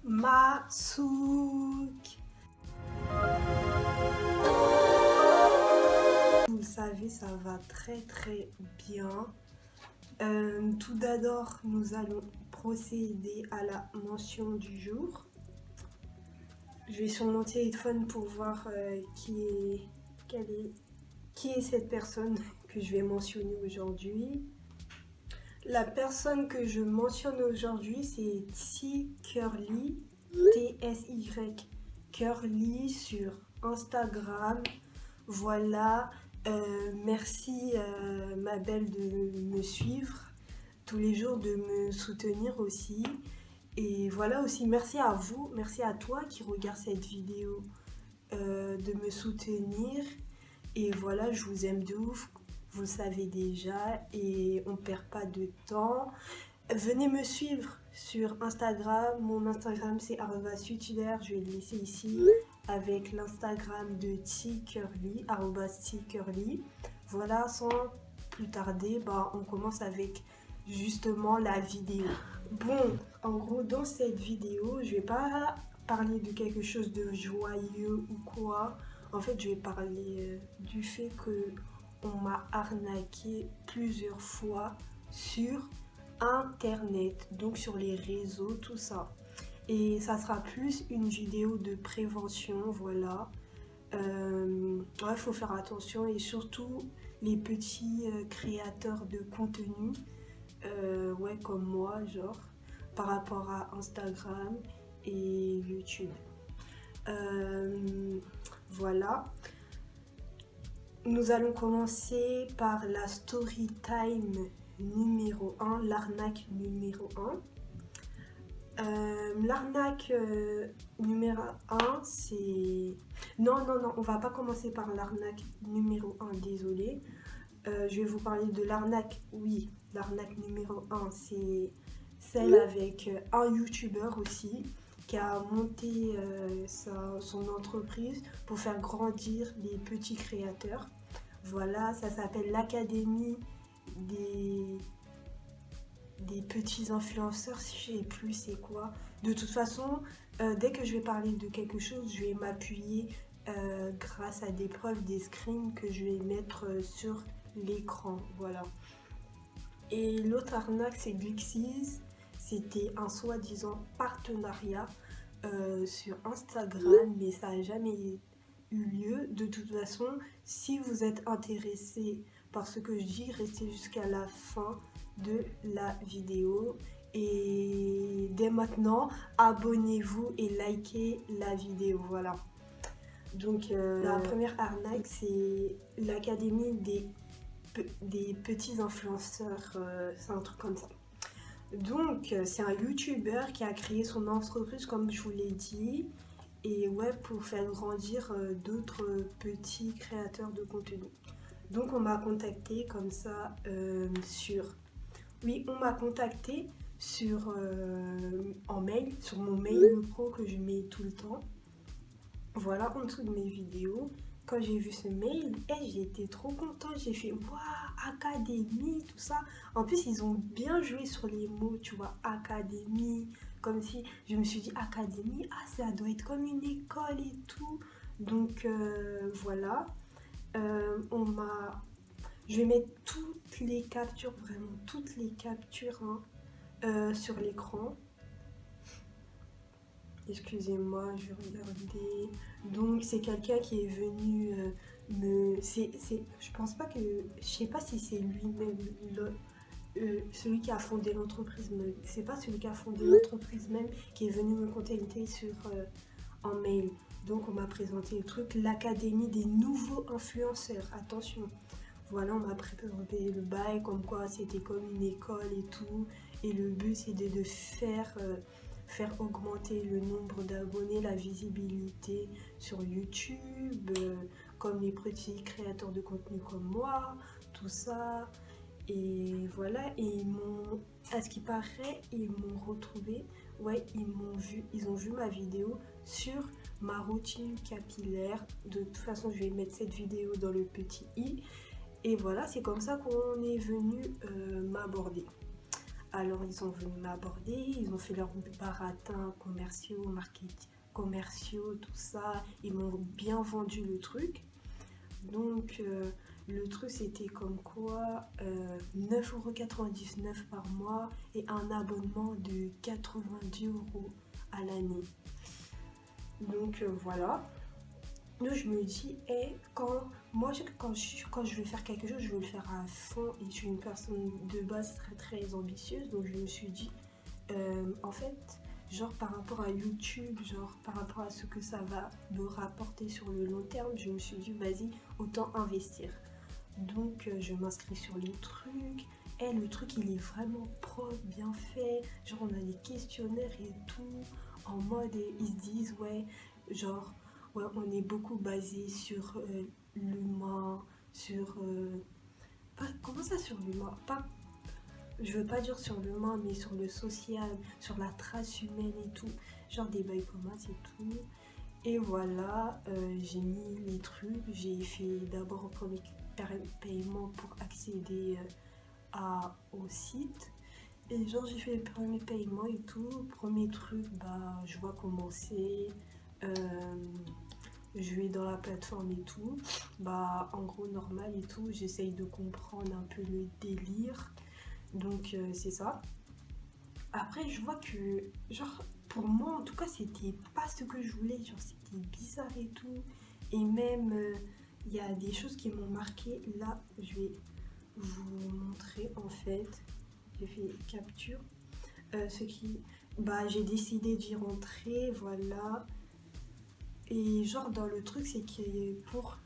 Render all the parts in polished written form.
Masouk. Vous le savez, ça va très bien. Tout d'abord, nous allons procéder à la mention du jour. Je vais sur mon téléphone pour voir qui est cette personne que je vais mentionner aujourd'hui. La personne que je mentionne aujourd'hui, c'est Tsy Curly, T-S-Y Curly sur Instagram. Voilà, merci ma belle de me suivre tous les jours, de me soutenir aussi. Et voilà aussi, merci à vous, merci à toi qui regarde cette vidéo, de me soutenir. Et voilà, je vous aime de ouf, vous le savez déjà, et on perd pas de temps. Venez me suivre sur Instagram, mon Instagram c'est @sutulaire, je vais le laisser ici, avec l'Instagram de Tsy Curly, @Tsy-Curly. Voilà, sans plus tarder, on commence avec justement la vidéo. Bon, en gros, dans cette vidéo, je vais pas parler de quelque chose de joyeux ou quoi. En fait, je vais parler du fait que on m'a arnaqué plusieurs fois sur Internet, donc sur les réseaux, tout ça. Et ça sera plus une vidéo de prévention, voilà. Ouais, faut faire attention, et surtout les petits créateurs de contenu, ouais, comme moi, genre, par rapport à Instagram et YouTube. Voilà. Nous allons commencer par la story time numéro 1, l'arnaque numéro 1. L'arnaque numéro 1, c'est... Non, on va pas commencer par l'arnaque numéro 1, désolé. Je vais vous parler de l'arnaque, oui, l'arnaque numéro 1, c'est celle avec un youtubeur aussi, qui a monté son entreprise pour faire grandir les petits créateurs. Voilà, ça s'appelle l'Académie des petits influenceurs, je sais plus c'est quoi. De toute façon, dès que je vais parler de quelque chose, je vais m'appuyer grâce à des preuves, des screens que je vais mettre sur l'écran. Voilà. Et l'autre arnaque, c'est Glixies. C'était un soi-disant partenariat sur Instagram, mais ça n'a jamais eu lieu. De toute façon, si vous êtes intéressé par ce que je dis, restez jusqu'à la fin de la vidéo. Et dès maintenant, abonnez-vous et likez la vidéo. Voilà. Donc la première arnaque, c'est l'Académie des petits influenceurs, c'est un truc comme ça. Donc c'est un youtubeur qui a créé son entreprise, comme je vous l'ai dit, et ouais, pour faire grandir d'autres petits créateurs de contenu. Donc on m'a contacté comme ça on m'a contacté en mail, sur mon mail pro que je mets tout le temps. Voilà, en dessous de mes vidéos. Quand j'ai vu ce mail, j'ai été trop contente. J'ai fait waouh, académie, tout ça. En plus, ils ont bien joué sur les mots, tu vois, académie. Comme si je me suis dit académie, ça doit être comme une école et tout. Donc voilà. Je vais mettre toutes les captures, vraiment toutes les captures sur l'écran. Excusez-moi, je vais regarder. Donc c'est quelqu'un qui est venu je pense pas que... Je sais pas si c'est lui-même, celui qui a fondé l'entreprise, mais c'est pas celui qui a fondé l'entreprise même qui est venu me contacter en mail. Donc on m'a présenté le truc, l'Académie des nouveaux influenceurs. Attention. Voilà, on m'a présenté le bail, comme quoi c'était comme une école et tout. Et le but c'est de faire augmenter le nombre d'abonnés, la visibilité sur YouTube, comme les petits créateurs de contenu comme moi, tout ça. Et voilà, et à ce qui paraît, ils m'ont retrouvé, ouais, ils ont vu ma vidéo sur ma routine capillaire. De toute façon, je vais mettre cette vidéo dans le petit i. Et voilà, c'est comme ça qu'on est venu m'aborder. Alors ils sont venus m'aborder, ils ont fait leurs baratins commerciaux, tout ça. Ils m'ont bien vendu le truc. Donc le truc c'était comme quoi 9,99 € par mois et un abonnement de 90 € à l'année. Donc voilà. Donc je me dis, quand je veux faire quelque chose, je veux le faire à fond et je suis une personne de base très très ambitieuse. Donc je me suis dit, en fait, genre par rapport à YouTube, genre par rapport à ce que ça va me rapporter sur le long terme, je me suis dit, vas-y, autant investir. Donc je m'inscris sur les trucs. Et le truc, il est vraiment propre, bien fait. Genre, on a des questionnaires et tout. En mode, ils se disent, ouais, genre, ouais, on est beaucoup basé sur l'humain, sur... comment ça, sur l'humain? Pas, je veux pas dire sur l'humain, mais sur le social, sur la trace humaine et tout. Genre, des bails communs, c'est tout. Et voilà, j'ai mis les trucs. J'ai fait d'abord un premier paiement pour accéder au site. Et genre j'ai fait le premier paiement et tout. Premier truc, bah je vois commencer. Je vais dans la plateforme et tout. Bah en gros normal et tout. J'essaye de comprendre un peu le délire. Donc c'est ça. Après je vois que genre pour moi en tout cas c'était pas ce que je voulais. Genre c'était bizarre et tout. Et même il y a des choses qui m'ont marqué. Là je vais vous montrer en fait. J'ai fait capture. Ce qui, bah j'ai décidé d'y rentrer, voilà. Et genre dans le truc, c'est que pour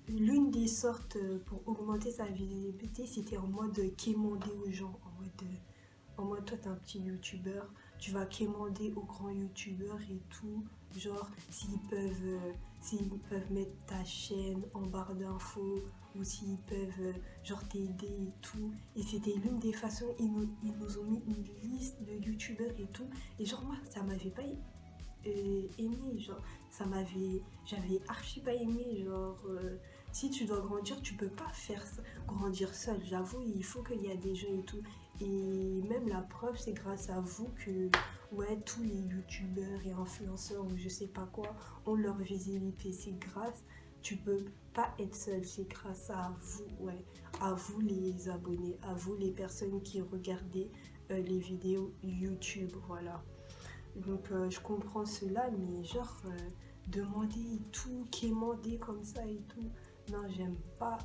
l'une des sortes pour augmenter sa visibilité, c'était en mode quémander aux gens, en mode toi t'es un petit youtubeur, tu vas quémander aux grands youtubeurs et tout, genre s'ils peuvent mettre ta chaîne en barre d'infos ou s'ils peuvent genre t'aider et tout. Et c'était l'une des façons, ils nous ont mis une liste de youtubeurs et tout. Et genre moi ça m'avait pas aimé, genre j'avais archi pas aimé, genre si tu dois grandir, tu peux pas faire ça, grandir seul, j'avoue, il faut qu'il y a des gens et tout. Et même la preuve, c'est grâce à vous que ouais, tous les youtubeurs et influenceurs ou je sais pas quoi ont leur visibilité. C'est grâce, tu peux pas être seul, c'est grâce à vous, ouais, à vous les abonnés, à vous les personnes qui regardez les vidéos YouTube, voilà. Donc je comprends cela, mais genre demander et tout, quémander comme ça et tout, non j'aime pas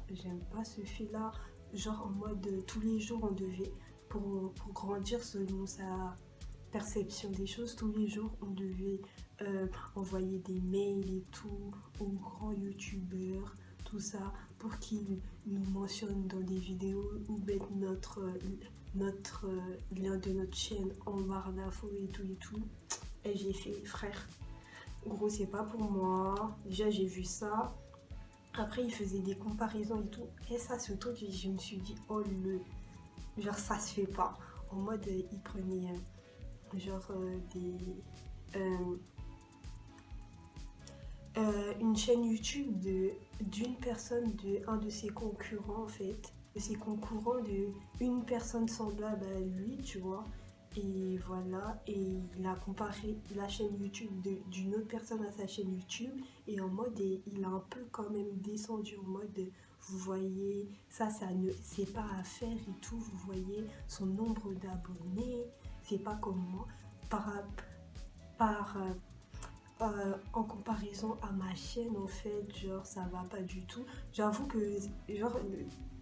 ce fait-là. Genre en mode tous les jours on devait, pour grandir selon sa perception des choses, tous les jours on devait envoyer des mails et tout aux grands youtubeurs, tout ça, pour qu'ils nous mentionnent dans des vidéos ou mettre notre lien de notre chaîne en barre d'infos et tout et tout. Et j'ai fait, frère, gros c'est pas pour moi. Déjà j'ai vu ça. Après il faisait des comparaisons et tout. Et ça, ce truc, je me suis dit, oh genre ça se fait pas. En mode il prenait genre une chaîne YouTube d'une personne, de un de ses concurrents en fait, de ses concurrents, de une personne semblable à lui, tu vois. Et voilà, et il a comparé la chaîne YouTube d'une autre personne à sa chaîne YouTube, et en mode, il a un peu quand même descendu en mode, vous voyez, ça ne, c'est pas à faire et tout, vous voyez, son nombre d'abonnés, c'est pas comme moi, par, par, en comparaison à ma chaîne, en fait, genre, ça va pas du tout. J'avoue que, genre,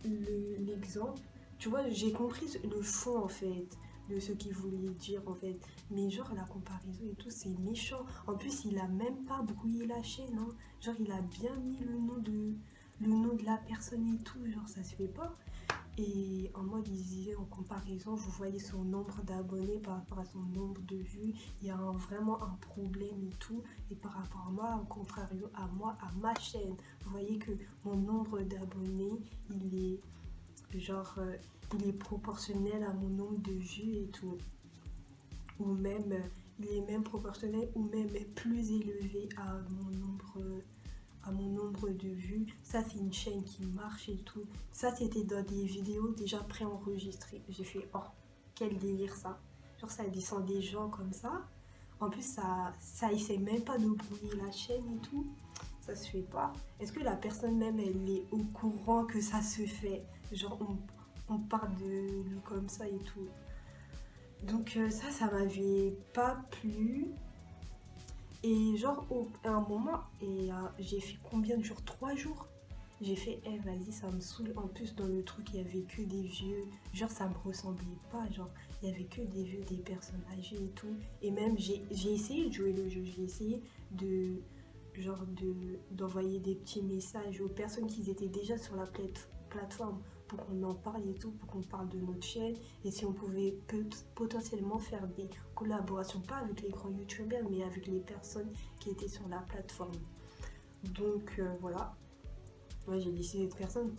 l'exemple, tu vois, j'ai compris le fond, en fait, de ce qu'il voulait dire, en fait. Mais genre, la comparaison et tout, c'est méchant. En plus, il a même pas brouillé la chaîne, hein. Genre, il a bien mis le nom de la personne et tout. Genre, ça se fait pas. Et en mode, il disait en comparaison, vous voyez son nombre d'abonnés par rapport à son nombre de vues, il y a vraiment un problème et tout. Et par rapport à moi, au contraire, à moi, à ma chaîne, vous voyez que mon nombre d'abonnés, il est genre, il est proportionnel à mon nombre de vues et tout. Ou même, il est même proportionnel ou même plus élevé à mon nombre de vues. Ça, c'est une chaîne qui marche et tout. Ça, c'était dans des vidéos déjà préenregistrées. J'ai fait, oh, quel délire ça. Genre ça descend des gens comme ça. En plus ça essaie même pas de brouiller la chaîne et tout. Ça se fait pas. Est-ce que la personne même elle est au courant que ça se fait? Genre on parle de lui comme ça et tout. Donc ça m'avait pas plu. Et genre à un moment, et j'ai fait combien de jours? 3 jours. J'ai fait, vas-y, ça me saoule. En plus, dans le truc, il y avait que des vieux. Genre, ça me ressemblait pas. Genre, il y avait que des vieux, des personnes âgées et tout. Et même, j'ai essayé de jouer le jeu. J'ai essayé de, d'envoyer des petits messages aux personnes qui étaient déjà sur la plateforme pour qu'on en parle et tout, pour qu'on parle de notre chaîne. Et si on pouvait potentiellement faire des collaborations, pas avec les grands youtubeurs, mais avec les personnes qui étaient sur la plateforme. Donc, voilà. Ouais, j'ai décidé de personne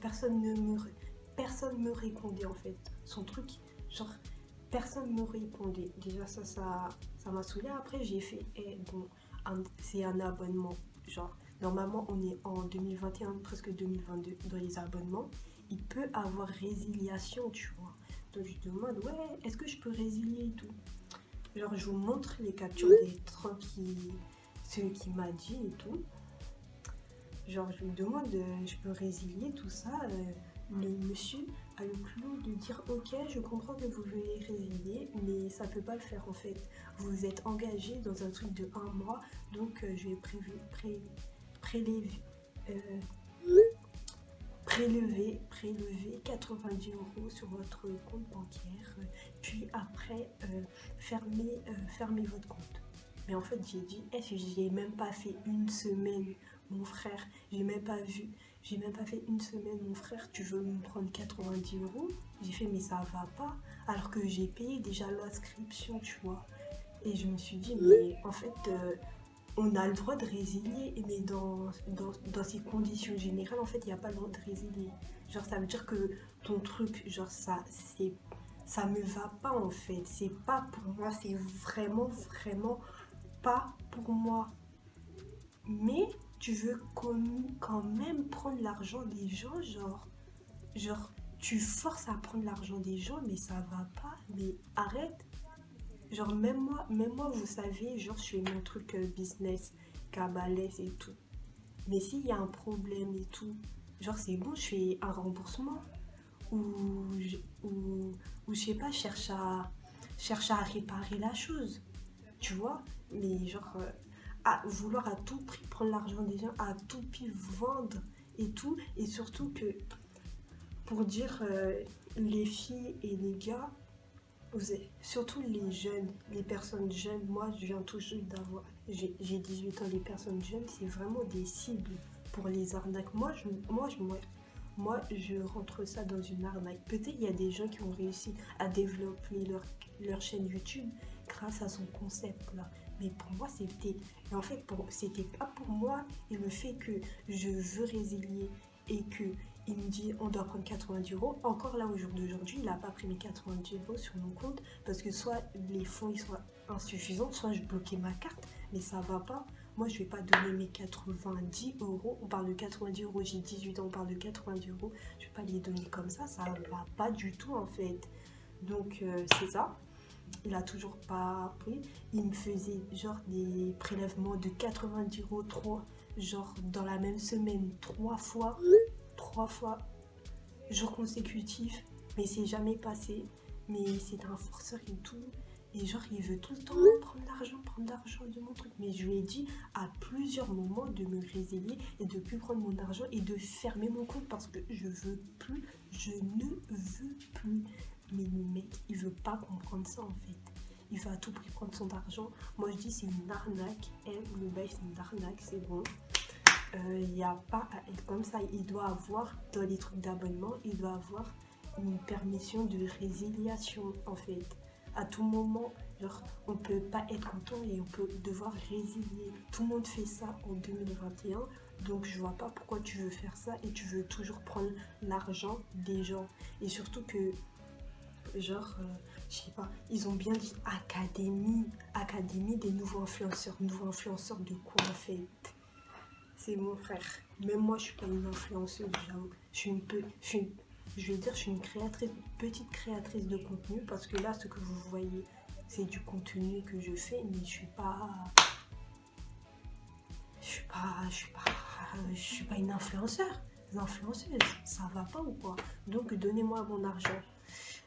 me répondait en fait. Son truc, genre personne me répondait. Déjà ça m'a saoulé. Après j'ai fait, bon, c'est un abonnement. Genre normalement on est en 2021, presque 2022 dans les abonnements. Il peut avoir résiliation, tu vois. Donc je demande, ouais, est-ce que je peux résilier et tout. Genre je vous montre les captures d'écran ce qu'il m'a dit et tout. Genre, je me demande, je peux résilier tout ça. Le monsieur a le culot de dire ok, je comprends que vous veuillez résilier, mais ça peut pas le faire en fait. Vous êtes engagé dans un truc de 1 mois, donc je vais prélever 90 € sur votre compte bancaire, puis après fermer votre compte. Mais en fait, j'ai dit, j'ai même pas fait une semaine, mon frère. J'ai même pas fait une semaine, mon frère. Tu veux me prendre 90 €? J'ai fait, mais ça va pas. Alors que j'ai payé déjà l'inscription, tu vois. Et je me suis dit, mais en fait, on a le droit de résilier, mais dans ces conditions générales, en fait, il n'y a pas le droit de résilier. Genre, ça veut dire que ton truc, genre, ça me va pas, en fait. C'est pas pour moi, c'est vraiment, vraiment pas pour moi. Mais tu veux quand même prendre l'argent des gens, genre tu forces à prendre l'argent des gens, mais ça va pas, mais arrête. Genre même moi vous savez, genre je fais mon truc business, cabalès et tout. Mais s'il y a un problème et tout, genre c'est bon, je fais un remboursement ou je sais pas, cherche à réparer la chose, tu vois. Mais genre à vouloir à tout prix prendre l'argent des gens, à tout prix vendre et tout, et surtout que pour dire les filles et les gars, surtout les jeunes, les personnes jeunes, moi je viens tout juste j'ai 18 ans, les personnes jeunes, c'est vraiment des cibles pour les arnaques. Moi, je rentre ça dans une arnaque. Peut-être il y a des gens qui ont réussi à développer leur chaîne YouTube grâce à son concept là. Mais pour moi, c'était pas pour moi. Et le fait que je veux résilier et que il me dit on doit prendre 90 €. Encore là, au jour d'aujourd'hui, il n'a pas pris mes 90 € sur mon compte parce que soit les fonds ils sont insuffisants, soit je bloquais ma carte, mais ça va pas. Moi, je vais pas donner mes 90 €. On parle de 90 €, j'ai 18 ans, on parle de 90 €. Je vais pas les donner comme ça va pas du tout en fait. Donc, c'est ça. Il a toujours pas pris. Il me faisait genre des prélèvements de 90 €, genre dans la même semaine, 3 fois, jours consécutifs, mais c'est jamais passé. Mais c'est un forceur et tout. Et genre, il veut tout le temps prendre l'argent de mon truc. Mais je lui ai dit à plusieurs moments de me résilier et de plus prendre mon argent et de fermer mon compte parce que je ne veux plus. Mais le mec, il veut pas comprendre ça en fait. Il veut à tout prix prendre son argent. Moi, je dis c'est une arnaque. Le bail, c'est une arnaque, c'est bon. Il n'y a pas à être comme ça. Il doit avoir, dans les trucs d'abonnement, il doit avoir une permission de résiliation en fait. À tout moment, genre, on peut pas être content et on peut devoir résilier. Tout le monde fait ça en 2021. Donc je vois pas pourquoi tu veux faire ça et tu veux toujours prendre l'argent des gens. Et surtout que genre, je sais pas, ils ont bien dit académie des nouveaux influenceurs. Nouveaux influenceurs de quoi en fait? C'est mon frère. Même moi, je suis pas une influenceuse, j'avoue. Je suis je vais dire, je suis une petite créatrice de contenu, parce que là, ce que vous voyez, c'est du contenu que je fais, mais je suis pas une influenceuse, ça va pas ou quoi? Donc donnez-moi mon argent.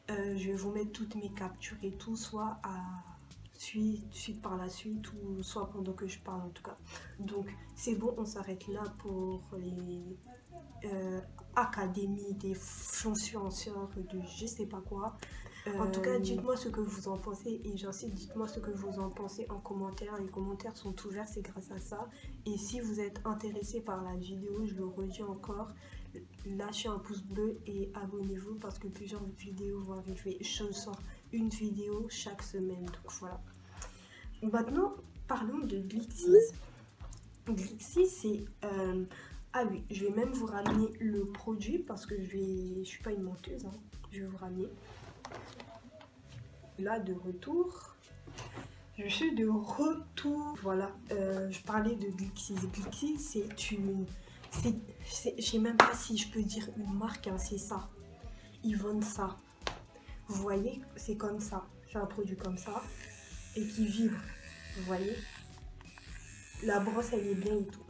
Je vais vous mettre toutes mes captures et tout, soit suite par la suite, ou soit pendant que je parle en tout cas. Donc c'est bon, on s'arrête là pour les académies des influenceurs de je sais pas quoi. En tout cas, dites-moi ce que vous en pensez, et j'insiste, dites-moi ce que vous en pensez en commentaire. Les commentaires sont ouverts, c'est grâce à ça. Et si vous êtes intéressé par la vidéo, je le redis encore, lâchez un pouce bleu et abonnez-vous, parce que plusieurs vidéos vont arriver. Je sors une vidéo chaque semaine, donc voilà. Maintenant, parlons de Glixies. Glixies, c'est... ah oui, je vais même vous ramener le produit, parce que je suis pas une menteuse, hein. Je vais vous ramener. Là, de retour. Je suis de retour. Voilà, je parlais de Glixies. Glixies, c'est une... je sais même pas si je peux dire une marque, hein, c'est ça. Ils vendent ça. Vous voyez, c'est comme ça. C'est un produit comme ça. Et qui vibre. Vous voyez. La brosse, elle est bien et tout.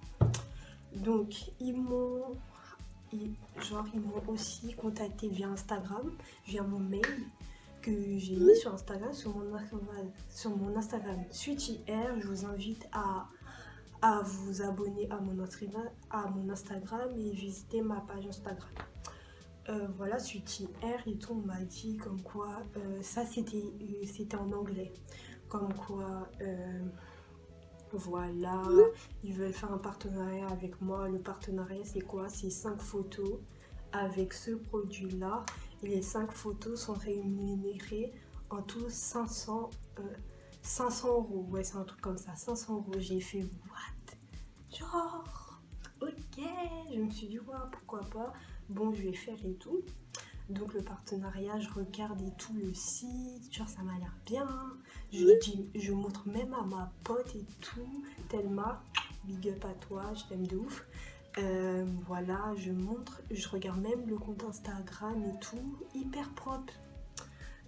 Donc, ils m'ont aussi contacté via Instagram, via mon mail que j'ai mis sur Instagram, sur mon Instagram Sweetie Air. Je vous invite à vous abonner à mon Instagram et visiter ma page Instagram. Voilà, Sweetie Air et tout, on m'a dit comme quoi, ça c'était en anglais, comme quoi... voilà, ils veulent faire un partenariat avec moi. Le partenariat, c'est quoi? C'est 5 photos avec ce produit-là. Et les 5 photos sont rémunérées en tout 500 €. Ouais, c'est un truc comme ça, 500 €. J'ai fait what? Genre, ok. Je me suis dit, ouais, pourquoi pas. Bon, je vais faire et tout. Donc le partenariat, je regarde et tout le site, genre ça m'a l'air bien. Je montre même à ma pote et tout, Thelma, big up à toi, je t'aime de ouf. Voilà, je regarde même le compte Instagram et tout, hyper propre.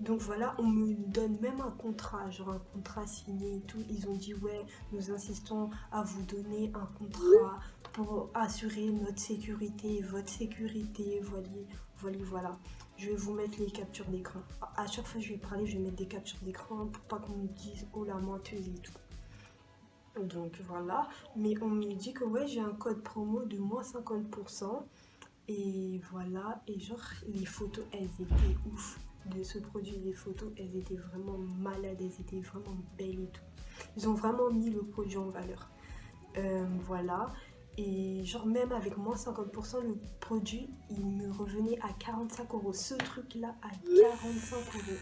Donc voilà, on me donne même un contrat, genre un contrat signé et tout. Ils ont dit, ouais, nous insistons à vous donner un contrat pour assurer notre sécurité, votre sécurité, voilà. Je vais vous mettre les captures d'écran. À chaque fois que je vais parler, je vais mettre des captures d'écran pour pas qu'on me dise, oh la menteuse et tout. Donc voilà, mais on me dit que ouais, j'ai un code promo de moins 50%. Et voilà, et genre les photos, elles étaient ouf. De ce produit, les photos, elles étaient vraiment malades, elles étaient vraiment belles et tout. Ils ont vraiment mis le produit en valeur. Voilà, et genre même avec moins 50%, le produit, il me revenait à 45 €. Ce truc-là à 45 €.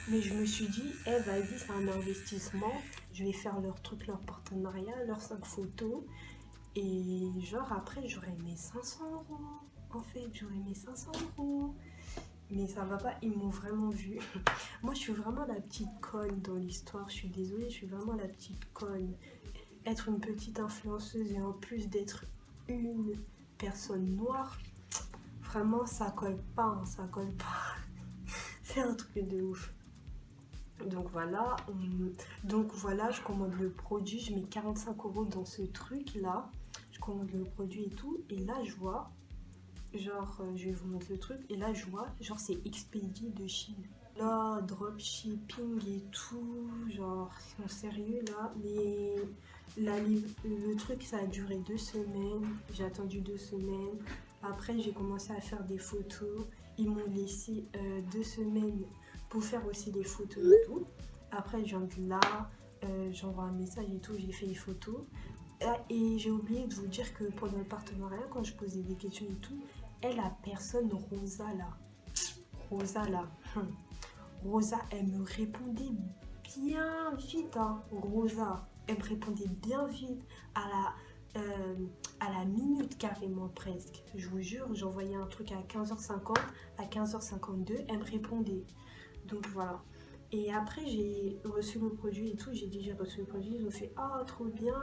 Mais je me suis dit, eh vas-y, c'est un investissement. Je vais faire leur truc, leur partenariat, leurs 5 photos. Et genre après, j'aurais mis 500 €. En fait, j'aurais mis 500 €. Mais ça va pas, ils m'ont vraiment vu. Moi, je suis vraiment la petite conne dans l'histoire. Je suis désolée, je suis vraiment la petite conne. Être une petite influenceuse et en plus d'être une personne noire, vraiment, ça colle pas, hein, ça colle pas. C'est un truc de ouf. Donc voilà, je commande le produit, je mets 45 € dans ce truc-là. Je commande le produit et tout. Et là, je vois... Genre, je vais vous montrer le truc. Et là, je vois, genre, c'est expédié de Chine. Là, dropshipping et tout. Genre, ils sont sérieux là. Mais le truc, ça a duré 2 semaines. J'ai attendu 2 semaines. Après, j'ai commencé à faire des photos. Ils m'ont laissé 2 semaines pour faire aussi des photos et tout. Après, je viens de là. J'envoie un message et tout. J'ai fait les photos. Et j'ai oublié de vous dire que pendant le partenariat, quand je posais des questions et tout, la personne, Rosa, elle me répondait bien vite, hein. Rosa, elle me répondait bien vite à la minute carrément presque. Je vous jure, j'envoyais un truc à 15h50, à 15h52, elle me répondait. Donc voilà. Et après, j'ai reçu le produit et tout. J'ai dit, j'ai reçu le produit. Ils ont fait, ah, trop bien,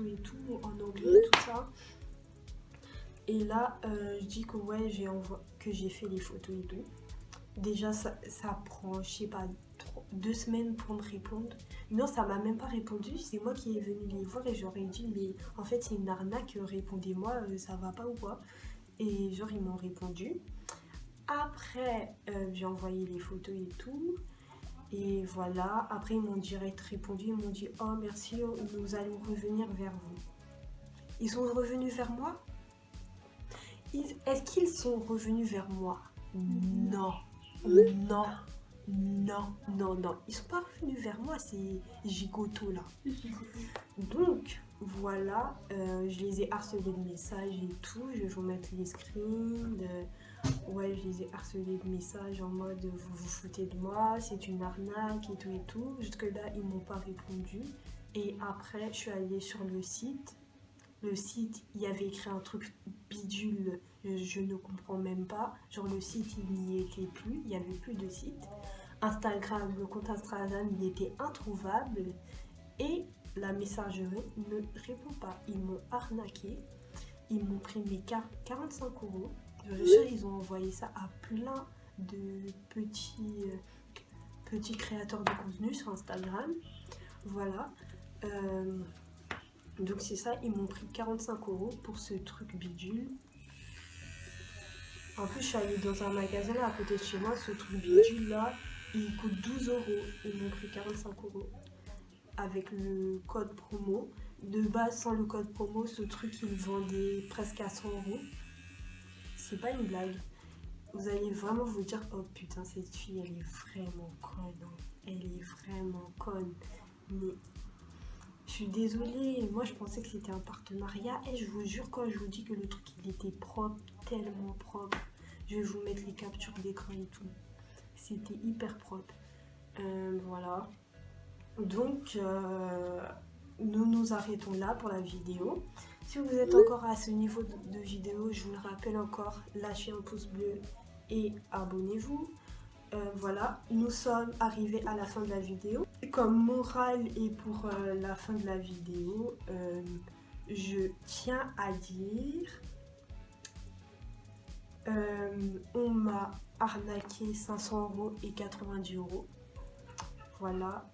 et tout, en anglais, tout ça. Et là, je dis que ouais, que j'ai fait les photos et tout. Déjà, ça prend, je sais pas, 2 semaines pour me répondre. Non, ça m'a même pas répondu. C'est moi qui est venue les voir et j'aurais dit, mais en fait, c'est une arnaque, répondez-moi, ça va pas ou quoi. Et genre, ils m'ont répondu. Après, j'ai envoyé les photos et tout. Et voilà, après, ils m'ont direct répondu. Ils m'ont dit, oh merci, nous allons revenir vers vous. Ils sont revenus vers moi? Est-ce qu'ils sont revenus vers moi? Non. Non, non, non, non. Ils sont pas revenus vers moi, c'est Gigoto là. Donc, voilà, je les ai harcelés de messages et tout. Je vais vous mettre les screens. Ouais, je les ai harcelés de messages en mode vous vous foutez de moi, c'est une arnaque et tout et tout. Jusque-là, ils m'ont pas répondu. Et après, je suis allée sur le site. Le site, il y avait écrit un truc bidule, je ne comprends même pas. Genre le site, il n'y était plus, il n'y avait plus de site. Instagram, le compte Instagram, il était introuvable. Et la messagerie ne répond pas. Ils m'ont arnaqué, ils m'ont pris mes 45 euros. Je suis sûre, ils ont envoyé ça à plein de petits créateurs de contenu sur Instagram. Voilà. Donc c'est ça, ils m'ont pris 45 euros pour ce truc bidule. En plus, je suis allée dans un magasin là à côté de chez moi, ce truc bidule là, il coûte 12 euros. Ils m'ont pris 45 euros avec le code promo. De base, sans le code promo, ce truc il vendait presque à 100 euros. C'est pas une blague. Vous allez vraiment vous dire, oh putain, cette fille elle est vraiment conne. Hein. Elle est vraiment conne. Mais je suis désolée, moi je pensais que c'était un partenariat et je vous jure quand je vous dis que le truc il était propre, tellement propre, je vais vous mettre les captures d'écran et tout. C'était hyper propre. Voilà. Donc nous nous arrêtons là pour la vidéo. Si vous êtes encore à ce niveau de vidéo, je vous le rappelle encore, lâchez un pouce bleu et abonnez-vous. Voilà, nous sommes arrivés à la fin de la vidéo. Comme morale et pour la fin de la vidéo, je tiens à dire, on m'a arnaqué 500 euros et 90 euros. Voilà,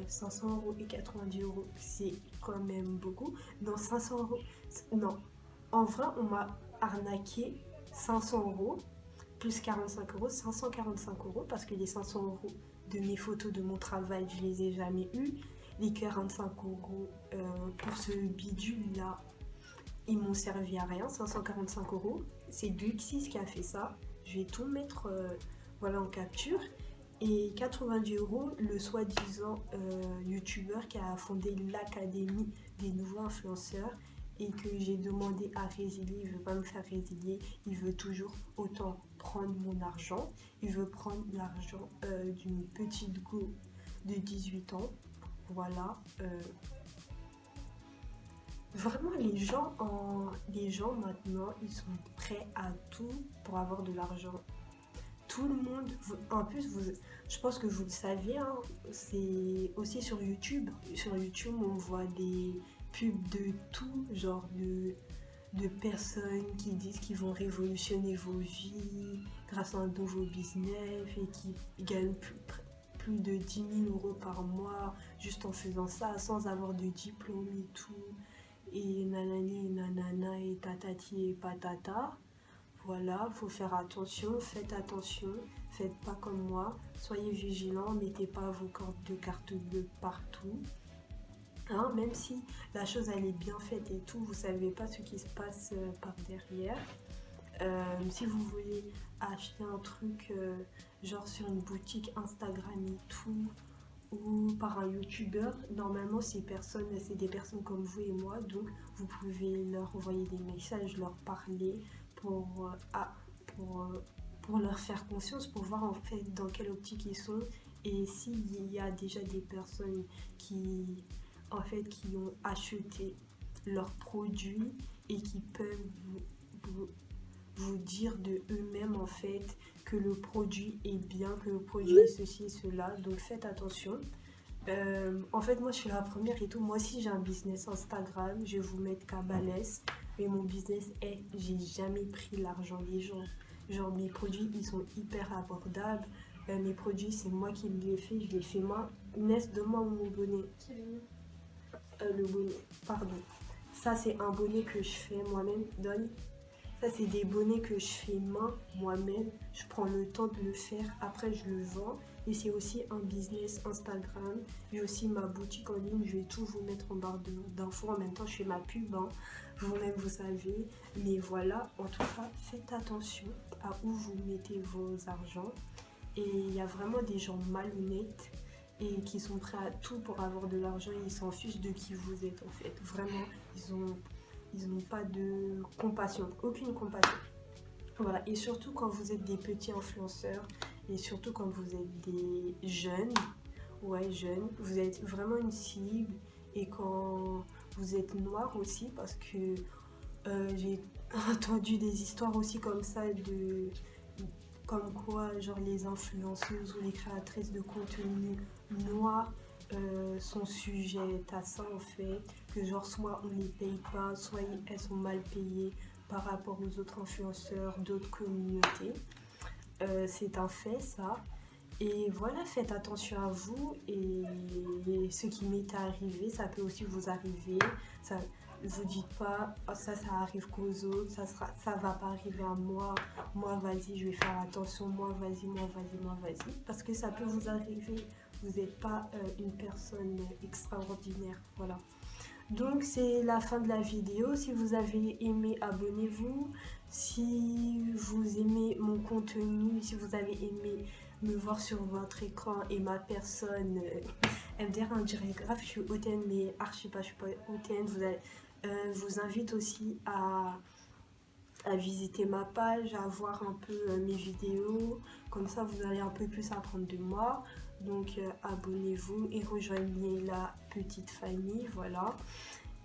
500 euros et 90 euros, c'est quand même beaucoup. Non, 500 euros, non. En vrai, on m'a arnaqué 500 euros. Plus 45 euros, 545 euros, parce que les 500 euros de mes photos de mon travail, je les ai jamais eu. Les 45 euros pour ce bidule là, ils m'ont servi à rien. 545 euros, c'est Gluxis qui a fait ça. Je vais tout mettre voilà, en capture. Et 90 euros, le soi-disant youtubeur qui a fondé l'académie des nouveaux influenceurs et que j'ai demandé à résilier, il veut pas me faire résilier, il veut toujours autant prendre mon argent, il veut prendre l'argent d'une petite go de 18 ans, voilà. Vraiment les gens maintenant, ils sont prêts à tout pour avoir de l'argent. Tout le monde, en plus, je pense que vous le savez, hein, c'est aussi sur YouTube. Sur YouTube, on voit des pubs de tout, genre de personnes qui disent qu'ils vont révolutionner vos vies grâce à un nouveau business et qui gagnent plus de 10 000 euros par mois juste en faisant ça sans avoir de diplôme et tout. Et nanani et nanana et tatati et patata. Voilà, faut faire attention, faites pas comme moi, soyez vigilants, mettez pas vos cartes bleues partout. Hein, même si la chose elle est bien faite et tout, vous savez pas ce qui se passe par derrière. Si vous voulez acheter un truc genre sur une boutique Instagram et tout, ou par un youtubeur, normalement c'est des personnes comme vous et moi, donc vous pouvez leur envoyer des messages, leur parler pour leur faire confiance, pour voir en fait dans quelle optique ils sont et s'il y a déjà des personnes qui ont acheté leurs produits et qui peuvent vous dire de eux-mêmes en fait que le produit est bien, que le produit est ceci et cela, donc faites attention. En fait moi je suis la première et tout, moi aussi j'ai un business Instagram, je vais vous mettre Cabalès, Mais mon business est, j'ai jamais pris l'argent des gens. Genre mes produits, ils sont hyper abordables. Mes produits, c'est moi qui les fais, je les fais moi. Inès, donne-moi mon bonnet. Le bonnet, pardon. Ça, c'est un bonnet que je fais moi-même. Donne. Ça, c'est des bonnets que je fais main, moi-même. Je prends le temps de le faire. Après, je le vends. Et c'est aussi un business Instagram. J'ai aussi ma boutique en ligne. Je vais tout vous mettre en barre d'infos. En même temps, je fais ma pub. Hein. Vous-même, vous savez. Mais voilà, en tout cas, faites attention à où vous mettez vos argents. Et il y a vraiment des gens malhonnêtes et qui sont prêts à tout pour avoir de l'argent. Ils s'en fichent de qui vous êtes, en fait. Vraiment, ils n'ont pas de compassion, aucune compassion. Voilà, et surtout quand vous êtes des petits influenceurs, et surtout quand vous êtes des jeunes, ouais, jeunes, vous êtes vraiment une cible, et quand vous êtes noir aussi, parce que j'ai entendu des histoires aussi comme ça, comme quoi, genre les influenceuses ou les créatrices de contenu noirs sont sujettes à ça en fait, que genre soit on les paye pas, soit elles sont mal payées par rapport aux autres influenceurs d'autres communautés. C'est un fait ça. Et voilà, faites attention à vous et ce qui m'est arrivé, ça peut aussi vous arriver. Ça, vous dites pas, oh, ça arrive qu'aux autres, ça va pas arriver à moi. Moi, vas-y, je vais faire attention. Moi, vas-y, moi, vas-y, moi, vas-y. Parce que ça peut vous arriver. Vous n'êtes pas une personne extraordinaire. Voilà. Donc, c'est la fin de la vidéo. Si vous avez aimé, abonnez-vous. Si vous aimez mon contenu, si vous avez aimé me voir sur votre écran et ma personne, MDR, on dirait grave, je suis hautaine, mais archi pas, je suis pas hautaine. Je vous invite aussi à visiter ma page, à voir un peu mes vidéos. Comme ça, vous allez un peu plus apprendre de moi. Donc, abonnez-vous et rejoignez la petite famille. Voilà.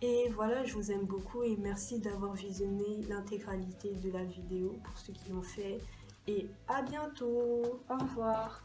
Et voilà, je vous aime beaucoup et merci d'avoir visionné l'intégralité de la vidéo pour ceux qui l'ont fait. Et à bientôt. Au revoir.